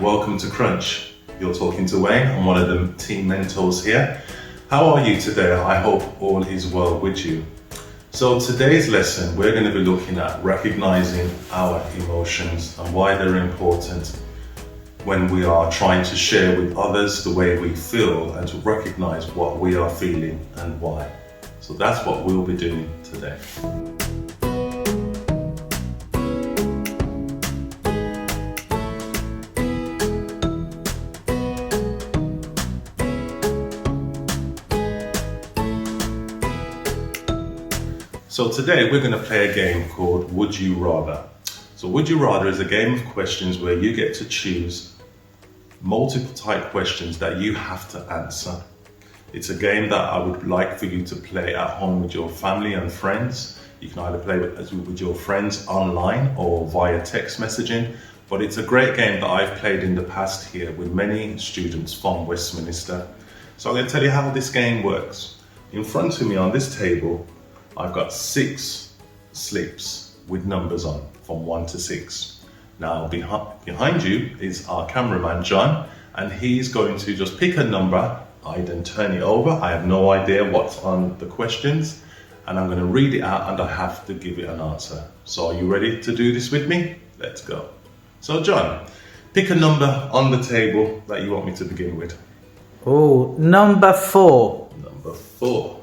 welcome to Krunch. You're talking to Wayne, I'm one of the team mentors here. How are you today? I hope all is well with you. So today's lesson, we're going to be looking at recognizing our emotions and why they're important when we are trying to share with others the way we feel and to recognize what we are feeling and why. So that's what we'll be doing today. So today we're going to play a game called Would You Rather. So Would You Rather is a game of questions where you get to choose multiple type questions that you have to answer. It's a game that I would like for you to play at home with your family and friends. You can either play with your friends online or via text messaging, but it's a great game that I've played in the past here with many students from Westminster. So I'm going to tell you how this game works. In front of me on this table, I've got 6 slips with numbers on from 1 to 6. Now behind you is our cameraman John, and he's going to just pick a number. I then turn it over. I have no idea what's on the questions, and I'm going to read it out and I have to give it an answer. So are you ready to do this with me? Let's go. So John, pick a number on the table that you want me to begin with. Oh, number 4. Number 4.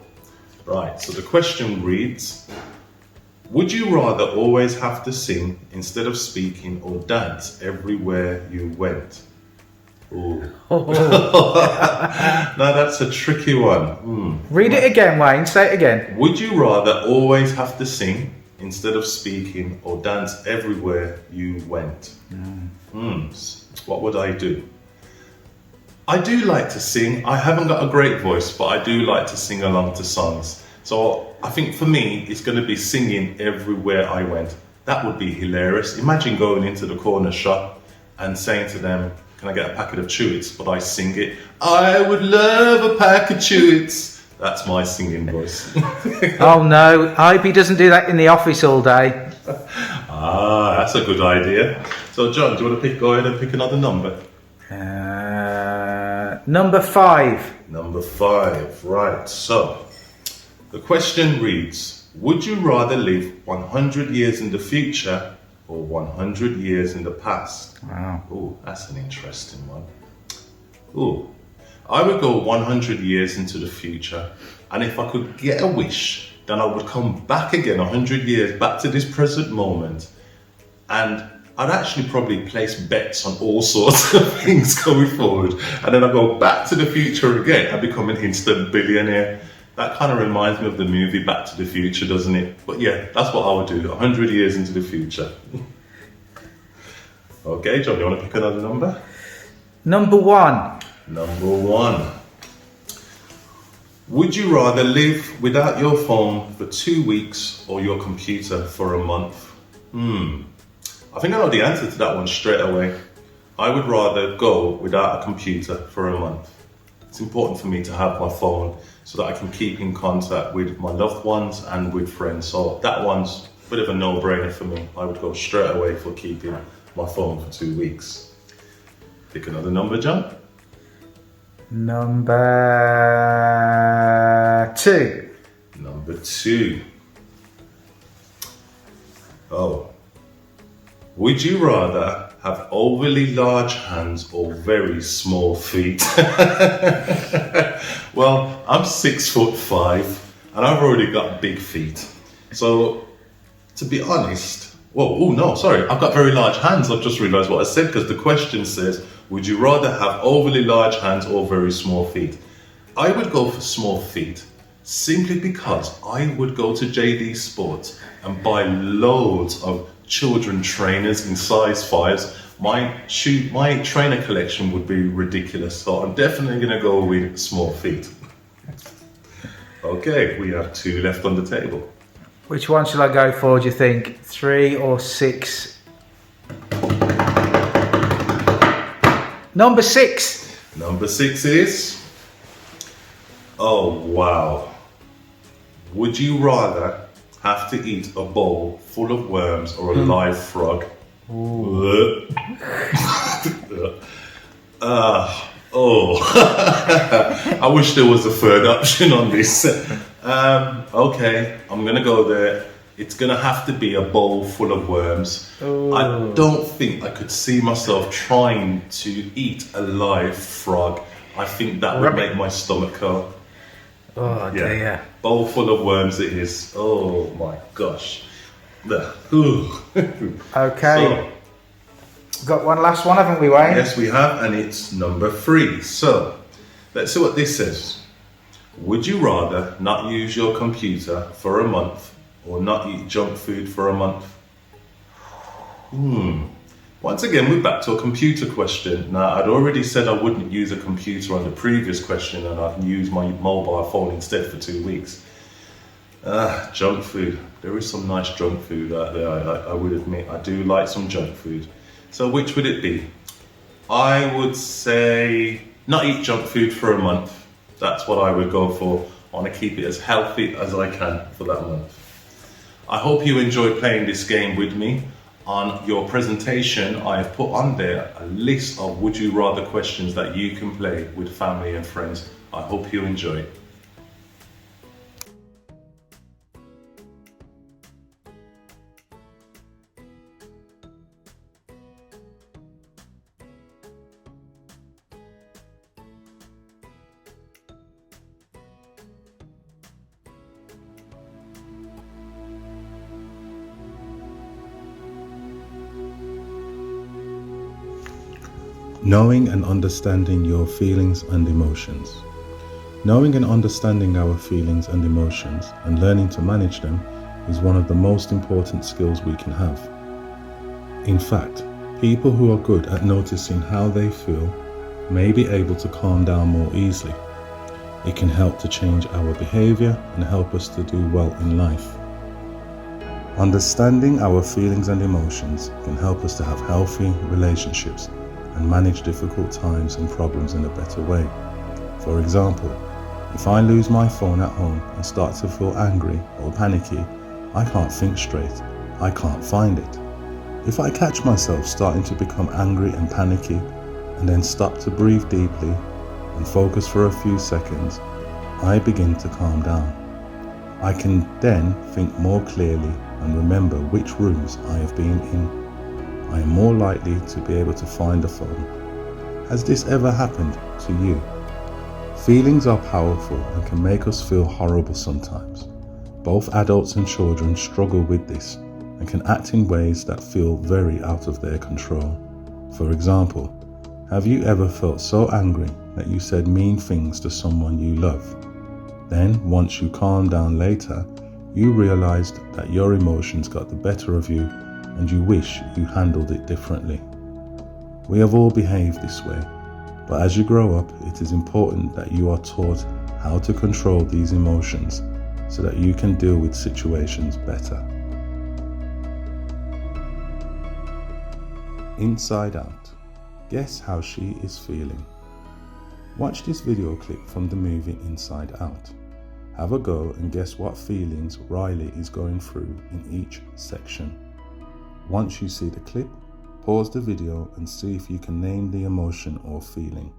Right, so the question reads, would you rather always have to sing instead of speaking or dance everywhere you went? Ooh. Now that's a tricky one. Read it again, Wayne. Say it again. Would you rather always have to sing instead of speaking or dance everywhere you went? What would I do? I do like to sing. I haven't got a great voice, but I do like to sing along to songs. So I think for me, it's going to be singing everywhere I went. That would be hilarious. Imagine going into the corner shop and saying to them, can I get a packet of Chewits? But I sing it, I would love a pack of Chewits. That's my singing voice. Oh no, Ivy doesn't do that in the office all day. That's a good idea. So John, do you want to go ahead and pick another number? Number 5. Number 5, right. So the question reads, would you rather live 100 years in the future or 100 years in the past? Wow. Oh, that's an interesting one. Oh, I would go 100 years into the future, and if I could get a wish, then I would come back again 100 years back to this present moment, and I'd actually probably place bets on all sorts of things going forward, and then I go back to the future again and become an instant billionaire. That kind of reminds me of the movie Back to the Future, doesn't it? But yeah, that's what I would do, 100 years into the future. Okay, John, you want to pick another number? Number 1. Number 1. Would you rather live without your phone for 2 weeks or your computer for a month? I think I know the answer to that one straight away. I would rather go without a computer for a month. It's important for me to have my phone so that I can keep in contact with my loved ones and with friends. So that one's a bit of a no-brainer for me. I would go straight away for keeping my phone for 2 weeks. Pick another number, John. Number 2. Number 2. Oh. Would you rather have overly large hands or very small feet? Well, I'm 6'5" and I've already got big feet. So, to be honest, I've got very large hands. I've just realized what I said because the question says, would you rather have overly large hands or very small feet? I would go for small feet simply because I would go to JD Sports and buy loads of children trainers in size 5s. My trainer collection would be ridiculous, so I'm definitely going to go with small feet. Okay, we have 2 left on the table. Which one shall I go for, do you think? 3 or 6? Number 6. Number 6 is... Oh, wow. Would you rather have to eat a bowl full of worms or a live frog? I wish there was a third option on this. Okay, I'm gonna go there. It's gonna have to be a bowl full of worms. Ooh. I don't think I could see myself trying to eat a live frog. I think that would make my stomach curl. Oh dear. Bowl full of worms it is. Oh my gosh. Ooh. Okay. Got one last one, haven't we, Wayne? Yes, we have, and it's number 3. So, let's see what this says. Would you rather not use your computer for a month or not eat junk food for a month? Once again, we're back to a computer question. Now, I'd already said I wouldn't use a computer on the previous question and I'd use my mobile phone instead for 2 weeks. Junk food. There is some nice junk food out there, I would admit. I do like some junk food. So which would it be? I would say not eat junk food for a month. That's what I would go for. I want to keep it as healthy as I can for that month. I hope you enjoyed playing this game with me. On your presentation, I have put on there a list of would you rather questions that you can play with family and friends. I hope you enjoy. Knowing and understanding your feelings and emotions. Knowing and understanding our feelings and emotions and learning to manage them is one of the most important skills we can have. In fact, people who are good at noticing how they feel may be able to calm down more easily. It can help to change our behavior and help us to do well in life. Understanding our feelings and emotions can help us to have healthy relationships and manage difficult times and problems in a better way. For example, if I lose my phone at home and start to feel angry or panicky, I can't think straight, I can't find it. If I catch myself starting to become angry and panicky and then stop to breathe deeply and focus for a few seconds, I begin to calm down. I can then think more clearly and remember which rooms I have been in. I am more likely to be able to find the phone. Has this ever happened to you? Feelings are powerful and can make us feel horrible sometimes. Both adults and children struggle with this and can act in ways that feel very out of their control. For example, have you ever felt so angry that you said mean things to someone you love? Then, once you calm down later, you realized that your emotions got the better of you and you wish you handled it differently. We have all behaved this way, but as you grow up, it is important that you are taught how to control these emotions so that you can deal with situations better. Inside Out. Guess how she is feeling. Watch this video clip from the movie Inside Out. Have a go and guess what feelings Riley is going through in each section. Once you see the clip, pause the video and see if you can name the emotion or feeling.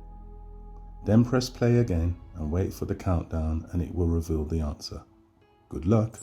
Then press play again and wait for the countdown and it will reveal the answer. Good luck!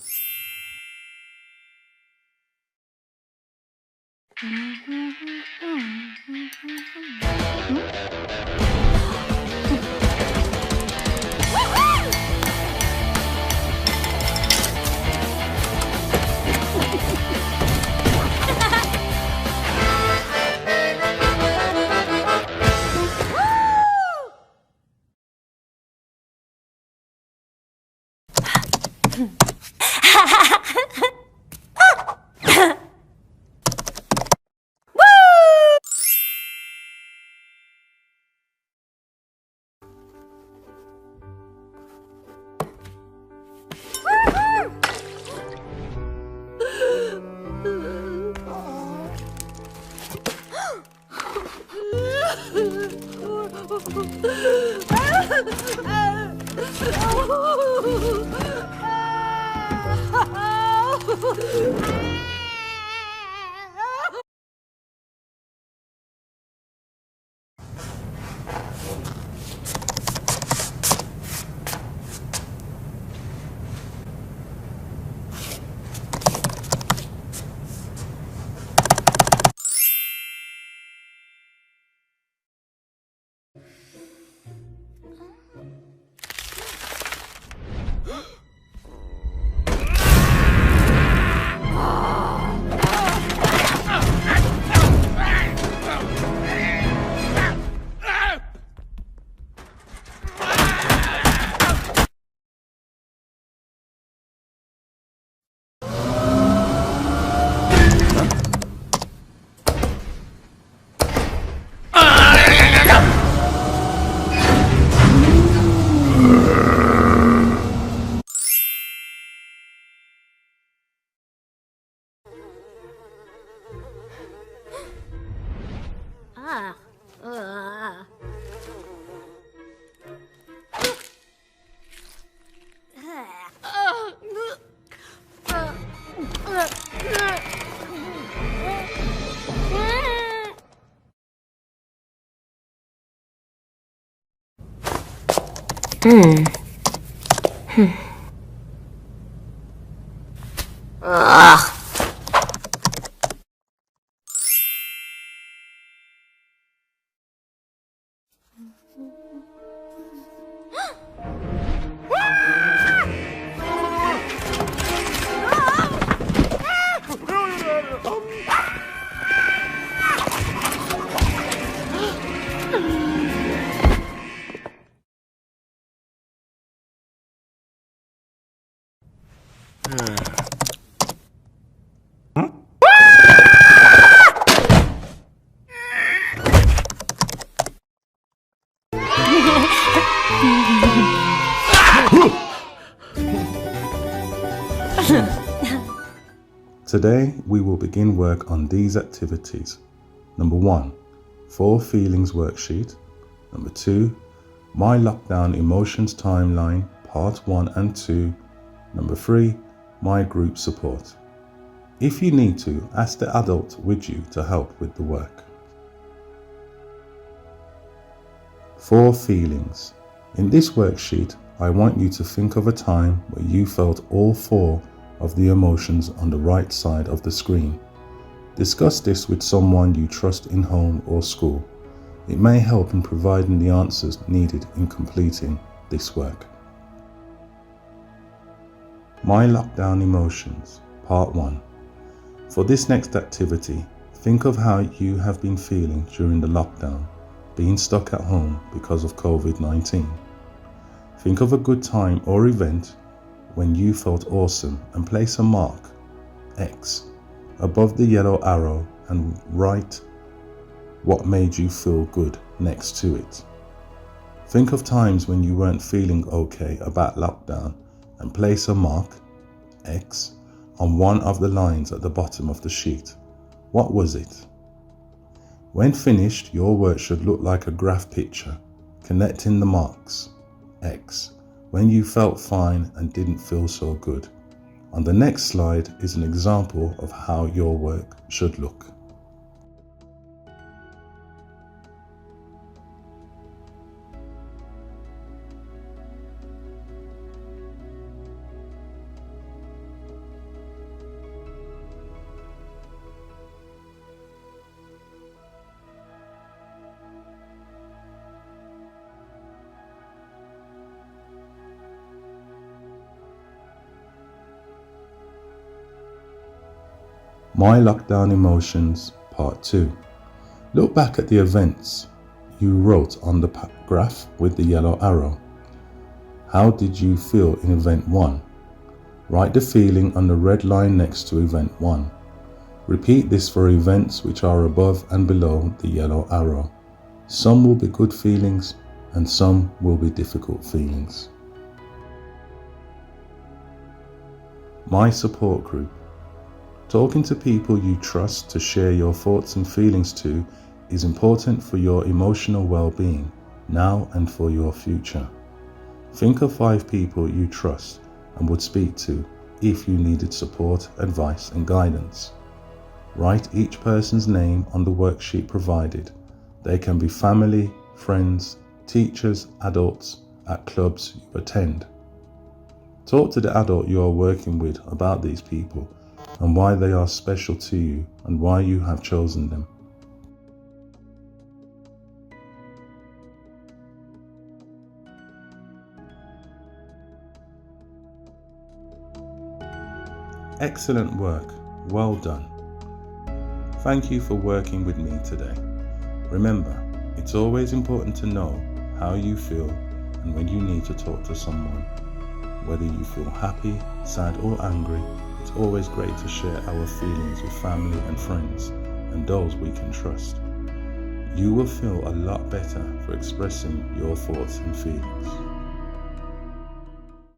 Today, we will begin work on these activities. Number 1, 4 feelings worksheet. Number 2, my lockdown emotions timeline, part 1 and 2. Number 3, my group support. If you need to, ask the adult with you to help with the work. 4 feelings. In this worksheet, I want you to think of a time where you felt all 4 of the emotions on the right side of the screen. Discuss this with someone you trust in home or school. It may help in providing the answers needed in completing this work. My lockdown emotions, part 1. For this next activity, think of how you have been feeling during the lockdown, being stuck at home because of COVID-19. Think of a good time or event when you felt awesome and place a mark, X, above the yellow arrow and write what made you feel good next to it. Think of times when you weren't feeling okay about lockdown and place a mark, X, on one of the lines at the bottom of the sheet. What was it? When finished, your work should look like a graph picture, connecting the marks, X, when you felt fine and didn't feel so good. On the next slide is an example of how your work should look. My lockdown emotions, part 2. Look back at the events you wrote on the graph with the yellow arrow. How did you feel in event 1? Write the feeling on the red line next to event 1. Repeat this for events which are above and below the yellow arrow. Some will be good feelings and some will be difficult feelings. My support group. Talking to people you trust to share your thoughts and feelings to is important for your emotional well-being now and for your future. Think of 5 people you trust and would speak to if you needed support, advice and guidance. Write each person's name on the worksheet provided. They can be family, friends, teachers, adults at clubs you attend. Talk to the adult you are working with about these people and why they are special to you and why you have chosen them. Excellent work. Well done. Thank you for working with me today. Remember, it's always important to know how you feel and when you need to talk to someone. Whether you feel happy, sad or angry, it's always great to share our feelings with family and friends and those we can trust. You will feel a lot better for expressing your thoughts and feelings.